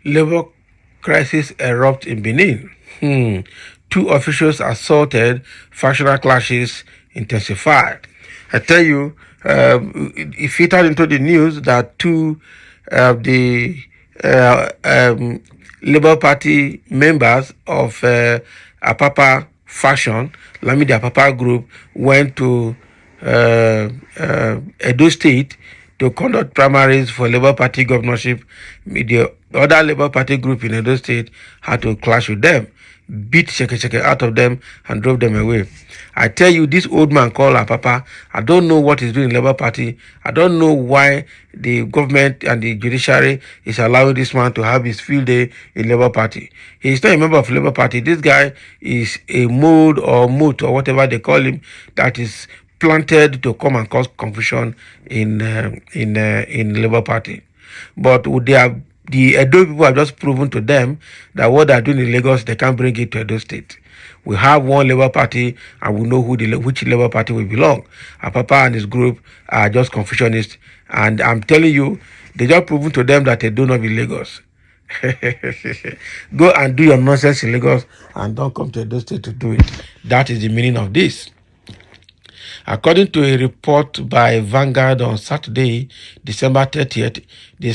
Labor crisis erupt in Benin. Two officials assaulted, factional clashes intensified. I tell you, it featured into the news that two of the Labour Party members of Apapa faction, Lamidi Apapa group, went to Edo State to conduct primaries for Labour Party governorship. The other Labour Party group in Edo State had to clash with them, beat Sheke out of them, and drove them away. I tell you, this old man called Apapa, I don't know what he's doing in Labour Party. I don't know why the government and the judiciary is allowing this man to have his field day in Labour Party. He's not a member of Labour Party. This guy is a mood or moot or whatever they call him that is planted to come and cause confusion in Labour Party. But the Edo people have just proven to them that what they're doing in Lagos, they can't bring it to Edo State. We have one Labour Party, and we know which Labour Party will belong. Apapa and his group are just confusionists, and I'm telling you, they just proven to them that they do not be Lagos. Go and do your nonsense in Lagos, and don't come to Edo State to do it. That is the meaning of this. According to a report by Vanguard on Saturday, December 30th, the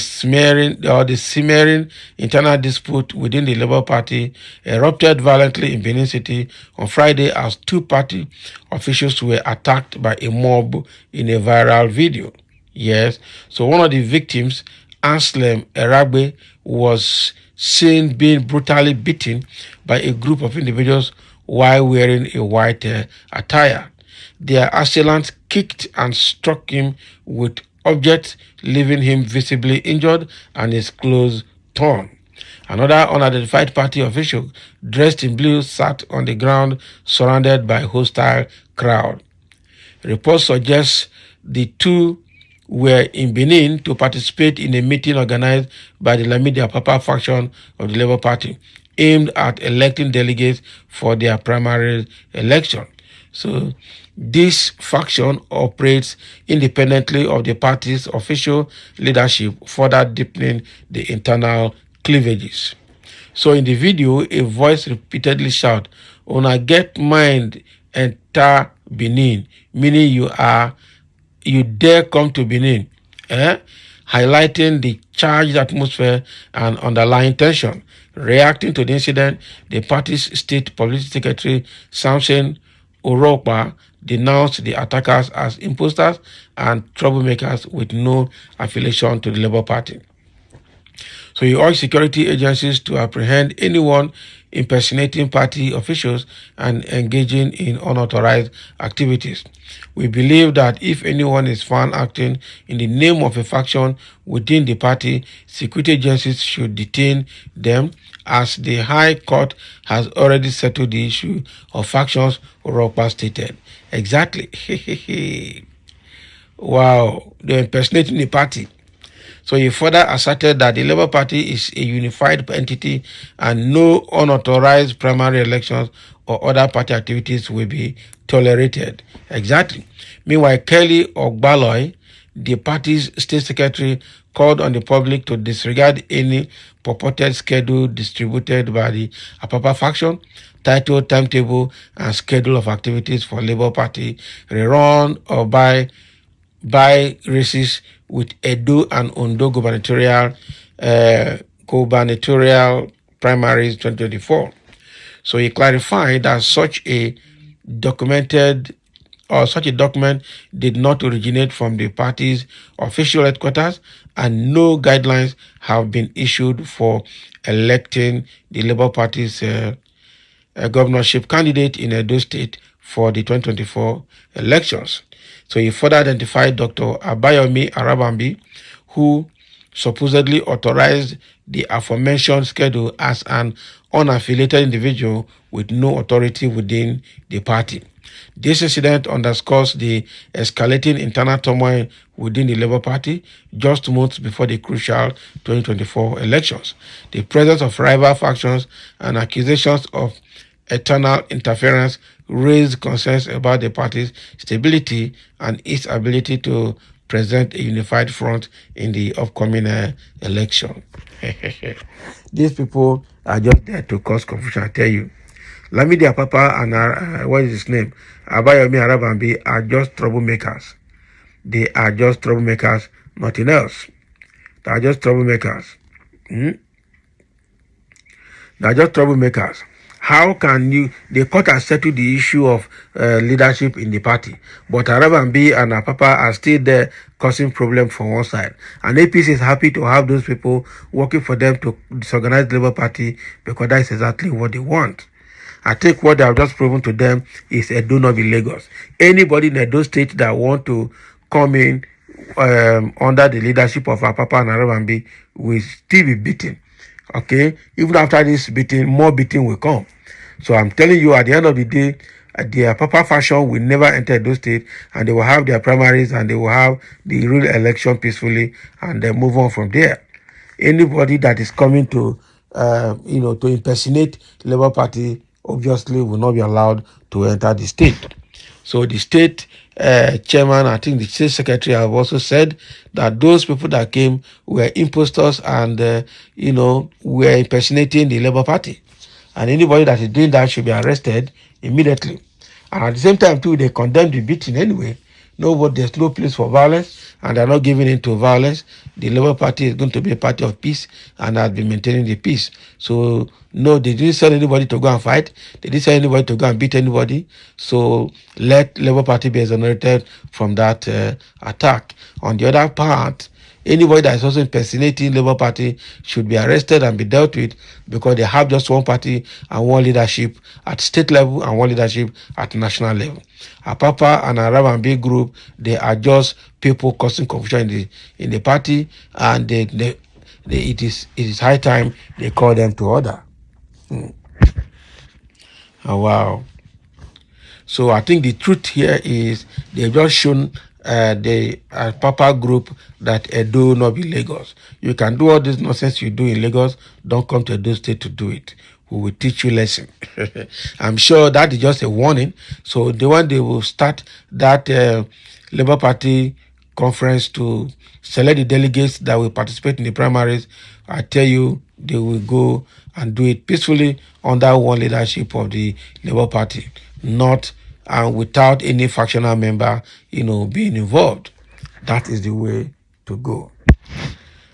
simmering internal dispute within the Labour Party erupted violently in Benin City on Friday as two party officials were attacked by a mob in a viral video. Yes, so one of the victims, Anselm Eragbe, was seen being brutally beaten by a group of individuals while wearing a white attire. Their assailants kicked and struck him with objects, leaving him visibly injured and his clothes torn. Another unidentified party official, dressed in blue, sat on the ground surrounded by a hostile crowd. Reports suggest the two were in Benin to participate in a meeting organized by the Lamidi Apapa faction of the Labour Party, aimed at electing delegates for their primary election. So this faction operates independently of the party's official leadership, further deepening the internal cleavages. So in the video, a voice repeatedly shouted, "Una get mind, enter Benin," meaning you dare come to Benin, highlighting the charged atmosphere and underlying tension. Reacting to the incident, the party's state publicity secretary, Samson Oropa, denounced the attackers as imposters and troublemakers with no affiliation to the Labour Party. So he urged security agencies to apprehend anyone impersonating party officials and engaging in unauthorized activities. We believe that if anyone is found acting in the name of a faction within the party, security agencies should detain them, as the High Court has already settled the issue of factions, Oropa stated. Exactly. Wow, they're impersonating the party. So he further asserted that the Labour Party is a unified entity and no unauthorized primary elections or other party activities will be tolerated. Exactly. Meanwhile, Kelly Ogbaloy, the party's state secretary, called on the public to disregard any purported schedule distributed by the Apapa faction, titled timetable and schedule of activities for Labour Party, rerun or by races with Edo and Ondo gubernatorial primaries 2024. So he clarified that such a document did not originate from the party's official headquarters, and no guidelines have been issued for electing the Labour Party's governorship candidate in Edo State for the 2024 elections. So he further identified Dr. Abayomi Arabambi, who supposedly authorized the aforementioned schedule, as an unaffiliated individual with no authority within the party. This incident underscores the escalating internal turmoil within the Labour Party just months before the crucial 2024 elections. The presence of rival factions and accusations of external interference raised concerns about the party's stability and its ability to present a unified front in the upcoming election. These people are just there to cause confusion, I tell you. Lamidi Papa and what is his name? Abayomi Arabambi are just troublemakers. They are just troublemakers, nothing else. They are just troublemakers. They are just troublemakers. How can you, the court has settled the issue of leadership in the party, but Arabambi and Papa are still there causing problem from one side. And APC is happy to have those people working for them to disorganize the Labour Party because that is exactly what they want. I think what they have just proven to them is a do not be Lagos. Anybody in Edo State that want to come in under the leadership of Papa and Arabambi will still be beaten. Okay, even after this beating, more beating will come. So I'm telling you, at the end of the day, their Papa faction will never enter those states, and they will have their primaries and they will have the real election peacefully, and then move on from there. Anybody that is coming to, to impersonate Labour Party, obviously will not be allowed to enter the state. So the state chairman, I think the state secretary have also said that those people that came were impostors and, were impersonating the Labour Party. And anybody that is doing that should be arrested immediately. And at the same time, too, they condemn the beating anyway. There's no place for violence, and they're not giving in to violence. The Labour Party is going to be a party of peace and has been maintaining the peace. So, no, they didn't send anybody to go and fight. They didn't send anybody to go and beat anybody. So, let Labour Party be exonerated from that attack. On the other part, anybody that is also impersonating Labour Party should be arrested and be dealt with because they have just one party and one leadership at state level and one leadership at national level. Papa and Arabambi group, they are just people causing confusion in the party, and it is high time they call them to order. Oh, wow. So I think the truth here is they've just shown the Papa group that Edo not be Lagos. You can do all this nonsense you do in Lagos, don't come to Edo State to do it. We will teach you lesson. I'm sure that is just a warning. So the one they will start that Labour Party conference to select the delegates that will participate in the primaries, I tell you, they will go and do it peacefully under one leadership of the Labour Party, not without any factional member, being involved. That is the way to go.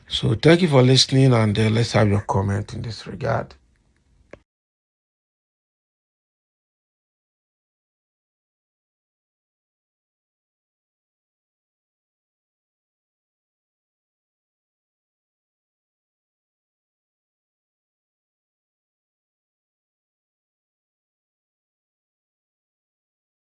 So thank you for listening, and let's have your comment in this regard.